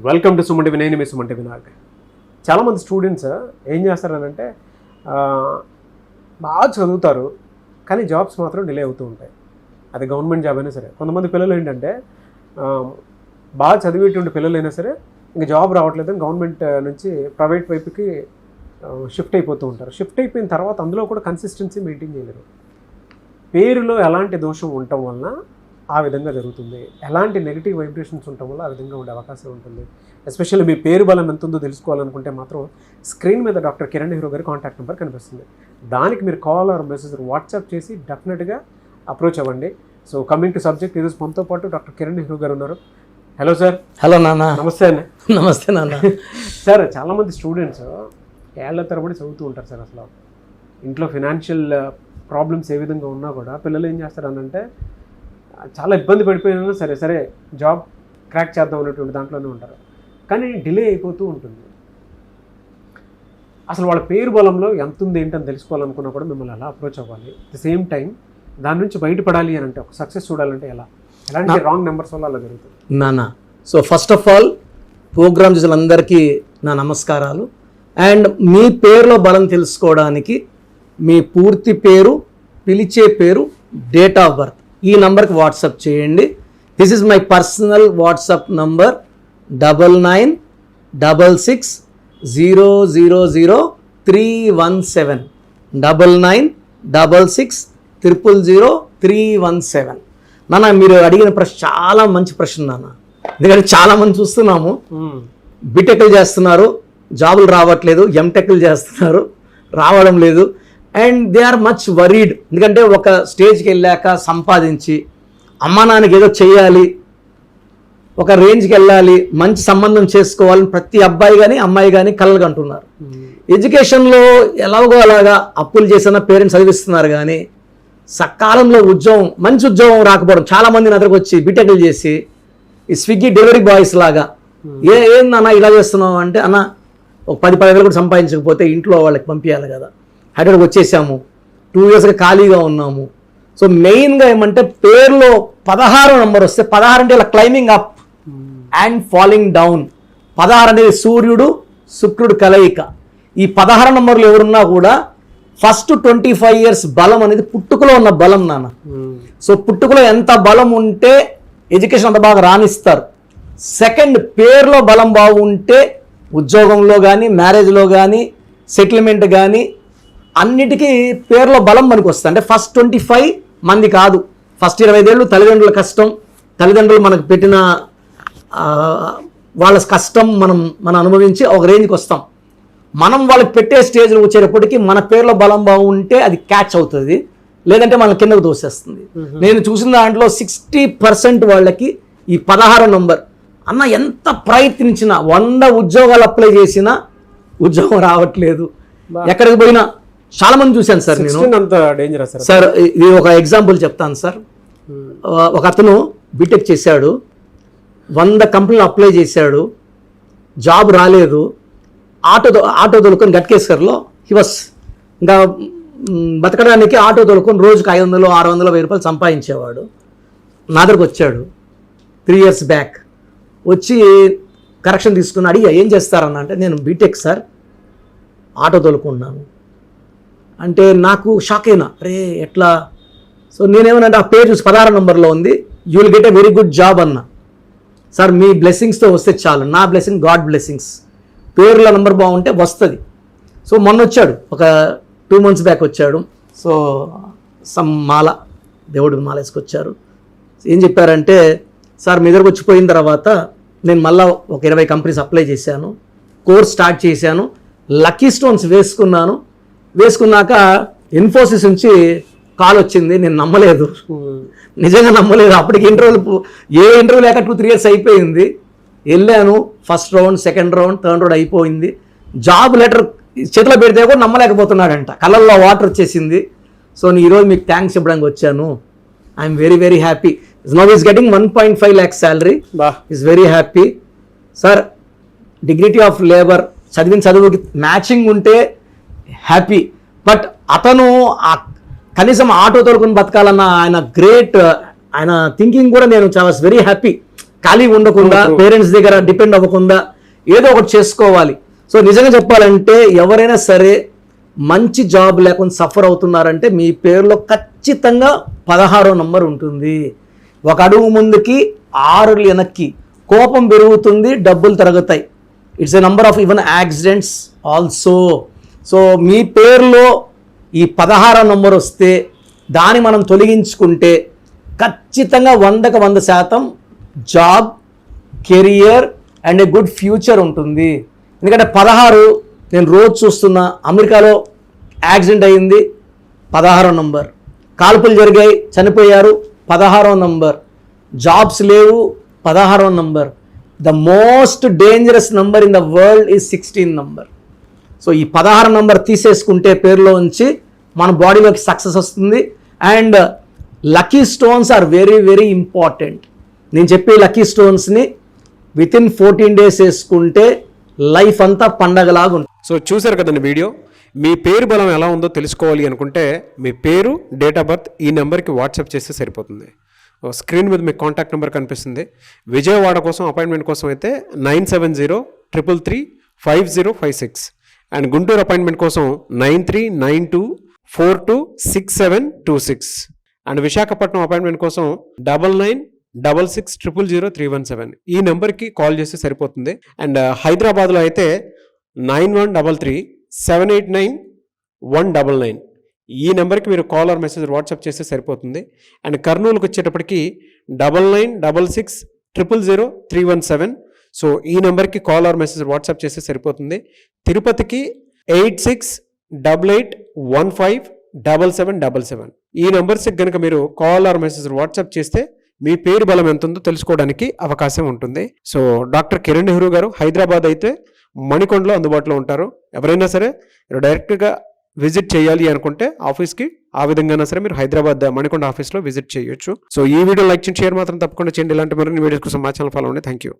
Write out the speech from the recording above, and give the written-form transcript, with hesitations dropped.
Welcome to Suman TV. నేను మీ Suman TV. చాలామంది students ఏం చేస్తారనంటే బాగా చదువుతారు కానీ జాబ్స్ మాత్రం డిలే అవుతూ ఉంటాయి. అది గవర్నమెంట్ జాబ్ అయినా సరే. కొంతమంది పిల్లలు ఏంటంటే బాగా చదివేటువంటి పిల్లలు అయినా సరే ఇంకా జాబ్ రావట్లేదని గవర్నమెంట్ నుంచి ప్రైవేట్ వైపుకి షిఫ్ట్ అయిపోతూ ఉంటారు. షిఫ్ట్ అయిపోయిన తర్వాత అందులో కూడా కన్సిస్టెన్సీ మెయింటైన్ చేయలేరు. పేరులో ఎలాంటి దోషం ఉండటం వలన ఆ విధంగా జరుగుతుంది, ఎలాంటి నెగిటివ్ వైబ్రేషన్స్ ఉండటం వల్ల ఆ విధంగా ఉండే అవకాశం ఉంటుంది. ఎస్పెషల్లీ మీ పేరు బలం ఎంత ఉందో తెలుసుకోవాలనుకుంటే మాత్రం స్క్రీన్ మీద డాక్టర్ కిరణ్ నెహ్రూ గారి కాంటాక్ట్ నెంబర్ కనిపిస్తుంది. దానికి మీరు కాల్ ఆర్ మెసేజ్ వాట్సాప్ చేసి డెఫినెట్గా అప్రోచ్ అవ్వండి. సో కమింగ్ టు సబ్జెక్ట్, ఈరోజు మనతో పాటు డాక్టర్ కిరణ్ నెహ్రూ గారు ఉన్నారు. Hello sir. హలో నాన్న. నమస్తే అన్న. నమస్తే నాన్న. సార్, చాలామంది స్టూడెంట్స్ ఏళ్ల తరబడి చదువుతూ ఉంటారు సార్. అసలు ఇంట్లో ఫినాన్షియల్ ప్రాబ్లమ్స్ ఏ విధంగా ఉన్నా కూడా పిల్లలు ఏం చేస్తారు అనంటే చాలా ఇబ్బంది పడిపోయినా సరే సరే జాబ్ క్రాక్ చేద్దాం అనేటువంటి దాంట్లోనే ఉంటారు, కానీ డిలే అయిపోతూ ఉంటుంది. అసలు వాళ్ళ పేరు బలంలో ఎంత ఉంది ఏంటని తెలుసుకోవాలనుకున్నా కూడా మిమ్మల్ని ఎలా అప్రోచ్ అవ్వాలి, అట్ ద సేమ్ టైం దాని నుంచి బయటపడాలి అని అంటే ఒక సక్సెస్ చూడాలంటే ఎలాంటి రాంగ్ నెంబర్స్ వల్ల అలా జరుగుతుంది నాన్న? So first of all programme చేసిన అందరికీ నా నమస్కారాలు. అండ్ మీ పేరులో బలం తెలుసుకోవడానికి మీ పూర్తి పేరు, పిలిచే పేరు, డేట్ ఆఫ్ బర్త్ ఈ నంబర్కి వాట్సాప్ చేయండి. This is my personal WhatsApp number 9966000317 9966000317. నాన్న, మీరు అడిగిన ప్రశ్న చాలా మంచి ప్రశ్న నాన్న. ఎందుకంటే చాలామంది చూస్తున్నాము బీటెక్లు చేస్తున్నారు, జాబులు రావట్లేదు, ఎంటెక్లు చేస్తున్నారు, రావడం లేదు. And they are much worried. ఎందుకంటే ఒక స్టేజ్కి వెళ్ళాక సంపాదించి అమ్మా నాన్నకి ఏదో చేయాలి, ఒక రేంజ్కి వెళ్ళాలి, మంచి సంబంధం చేసుకోవాలని ప్రతి అబ్బాయి కానీ అమ్మాయి కానీ కలలు కంటున్నారు. ఎడ్యుకేషన్లో ఎలాగో అలాగా అప్పులు చేసిన పేరెంట్స్ చదివిస్తున్నారు, కానీ సకాలంలో ఉద్యోగం, మంచి ఉద్యోగం రాకపోవడం. చాలామంది నా దగ్గరకు వచ్చి బీటెక్లు చేసి ఈ స్విగ్గీ డెలివరీ బాయ్స్ లాగా ఏందన్నా ఇలా చేస్తున్నావు అంటే, అన్న ఒక 10,000 కూడా సంపాదించకపోతే ఇంట్లో వాళ్ళకి పంపించాలి కదా, హైదరాబాద్కి వచ్చేసాము, 2 yearsగా ఖాళీగా ఉన్నాము. సో మెయిన్గా ఏమంటే పేరులో 16 నెంబర్ వస్తే, 16 అంటే ఇలా climbing up and falling down. 16 అనేది సూర్యుడు శుక్రుడు కలయిక. ఈ 16 నెంబర్లు ఎవరున్నా కూడా ఫస్ట్ 25 years బలం అనేది పుట్టుకలో ఉన్న బలం నాన్న. సో పుట్టుకలో ఎంత బలం ఉంటే ఎడ్యుకేషన్ అంత బాగా రాణిస్తారు. సెకండ్, పేరులో బలం బాగుంటే ఉద్యోగంలో కానీ, మ్యారేజ్లో కానీ, సెటిల్మెంట్ కానీ అన్నిటికీ పేరులో బలం మనకు వస్తుంది. అంటే ఫస్ట్ 25 మంది కాదు, ఫస్ట్ 25 ఏళ్ళు తల్లిదండ్రుల కష్టం, తల్లిదండ్రులు మనకు పెట్టిన వాళ్ళ కష్టం మనం అనుభవించి ఒక రేంజ్కి వస్తాం. మనం వాళ్ళకి పెట్టే స్టేజ్లో వచ్చేటప్పటికి మన పేరులో బలం బాగుంటే అది క్యాచ్ అవుతుంది, లేదంటే మన కిందకు దోసేస్తుంది. నేను చూసిన దాంట్లో 60% వాళ్ళకి ఈ 16 నెంబర్ అన్న ఎంత ప్రయత్నించినా 100 ఉద్యోగాలు అప్లై చేసినా ఉద్యోగం రావట్లేదు. ఎక్కడికి పోయినా చాలా మంది చూశాను సార్ నేను. సార్ ఇది ఒక ఎగ్జాంపుల్ చెప్తాను సార్. ఒక అతను బీటెక్ చేశాడు, 100 కంపెనీలు అప్లై చేశాడు, జాబ్ రాలేదు. ఆటో తోలుకొని గట్కేశ్వర్లో హివస్ ఇంకా బతకడానికి ఆటో తోలుకొని రోజుకి 500, 600, 1000 రూపాయలు సంపాదించేవాడు. నా దగ్గరకు వచ్చాడు 3 years బ్యాక్. వచ్చి కరెక్షన్ తీసుకుని అడిగా ఏం చేస్తారన్న అంటే, నేను బీటెక్ సార్, ఆటో తోలుకున్నాను అంటే నాకు షాక్ అయినా, అరే ఎట్లా? సో నేనేమనంటే ఆ పేజ్ 16 నెంబర్లో ఉంది, you will get a very good job అన్న. సార్ మీ బ్లెస్సింగ్స్తో వస్తే చాలు, నా బ్లెస్సింగ్ గాడ్ బ్లెస్సింగ్స్, పేరుల నెంబర్ బాగుంటే వస్తుంది. సో మొన్న వచ్చాడు, ఒక 2 months బ్యాక్ వచ్చాడు. సో సమ్ మాల, దేవుడికి మాల వేసుకొచ్చారు. ఏం చెప్పారంటే, సార్ మీ దగ్గరకు వచ్చిపోయిన తర్వాత నేను మళ్ళీ ఒక 20 కంపెనీస్ అప్లై చేశాను, కోర్స్ స్టార్ట్ చేశాను, లక్కీ స్టోన్స్ వేసుకున్నాక ఇన్ఫోసిస్ నుంచి కాల్ వచ్చింది. నేను నమ్మలేదు, నిజంగా నమ్మలేదు. అప్పటికి ఇంటర్వ్యూ లేక 2-3 years అయిపోయింది. వెళ్ళాను, first round, second round, third round అయిపోయింది. జాబ్ లెటర్ చేతిలో పెడితే కూడా నమ్మలేకపోతున్నాడంట, కళ్ళల్లో వాటర్ వచ్చేసింది. సో నేను ఈరోజు మీకు థ్యాంక్స్ చెప్పడానికి వచ్చాను. I'm very very happy. Now is getting 1.5 lakhs salary. Is very happy sir. Dignity of labour, చదివిన చదువుకి మ్యాచింగ్ ఉంటే హ్యాపీ. బట్ అతను కనీసం ఆటో తోలుకొని బతకాలన్న ఆయన గ్రేట్, ఆయన థింకింగ్ కూడా నేను చాలా వెరీ హ్యాపీ. ఖాళీ ఉండకుండా పేరెంట్స్ దగ్గర డిపెండ్ అవ్వకుండా ఏదో ఒకటి చేసుకోవాలి. సో నిజంగా చెప్పాలంటే ఎవరైనా సరే మంచి జాబ్ లేకుండా సఫర్ అవుతున్నారంటే మీ పేరులో ఖచ్చితంగా 16వ నంబర్ ఉంటుంది. ఒక అడుగు ముందుకి 6 వెనక్కి, కోపం పెరుగుతుంది, డబ్బులు తరుగుతాయి. It's a number of even accidents also. So మీ పేరులో ఈ 16వ నంబర్ వస్తే దాన్ని మనం తొలగించుకుంటే ఖచ్చితంగా 100కి 100% job, career and a good future ఉంటుంది. ఎందుకంటే 16 నేను రోజు చూస్తున్నా, అమెరికాలో యాక్సిడెంట్ అయింది 16వ నంబర్, కాల్పులు జరిగాయి చనిపోయారు 16వ నంబర్, జాబ్స్ లేవు 16వ number. The most dangerous number in the world is 16 number. So ఈ 16 నంబర్ తీసేసుకుంటే పేరులో ఉంచి మన బాడీలోకి సక్సెస్ వస్తుంది. And lucky stones are very very important. నేను చెప్పే లక్కీ స్టోన్స్ని వితిన్ 14 days వేసుకుంటే లైఫ్ అంతా పండగలాగా ఉంటుంది. సో చూసారు కదండి వీడియో. మీ పేరు బలం ఎలా ఉందో తెలుసుకోవాలి అనుకుంటే మీ పేరు, డేట్ ఆఫ్ బర్త్ ఈ నెంబర్కి వాట్సాప్ చేస్తే సరిపోతుంది. స్క్రీన్ మీద మీకు కాంటాక్ట్ నెంబర్ కనిపిస్తుంది. విజయవాడ కోసం అపాయింట్మెంట్ కోసం అయితే 9703335056 అండ్ గుంటూరు అపాయింట్మెంట్ కోసం 9392426726 అండ్ విశాఖపట్నం అపాయింట్మెంట్ కోసం 9966600317 ఈ నెంబర్కి కాల్ చేస్తే సరిపోతుంది. అండ్ హైదరాబాద్లో అయితే 9133789199 ఈ నెంబర్కి మీరు కాల్ ఆర్ మెసేజ్ వాట్సాప్ చేస్తే సరిపోతుంది. అండ్ కర్నూలుకి వచ్చేటప్పటికి 9966000317 సో ఈ నెంబర్కి కాల్ ఆర్ మెసేజ్ వాట్సాప్ చేస్తే సరిపోతుంది. తిరుపతికి 8688157777 ఈ నెంబర్స్కి కనుక మీరు కాల్ ఆర్ మెసేజ్ వాట్సాప్ చేస్తే మీ పేరు బలం ఎంత ఉందో తెలుసుకోవడానికి అవకాశం ఉంటుంది. సో డాక్టర్ కిరణ్ నెహ్రూ గారు హైదరాబాద్ అయితే మణికొండలో అందుబాటులో ఉంటారు. ఎవరైనా సరే మీరు డైరెక్ట్గా విజిట్ చేయాలి అనుకుంటే ఆఫీస్కి ఆ విధంగా సరే మీరు హైదరాబాద్ మణికొండ ఆఫీస్లో విజిట్ చేయొచ్చు. సో ఈ వీడియో లైక్ చేయండి, షేర్ మాత్రం తప్పకుండా చేయండి. ఇలాంటి మరిన్ని వీడియోస్ కోసం మా ఛానల్ ఫాలో అవ్వండి. Thank you.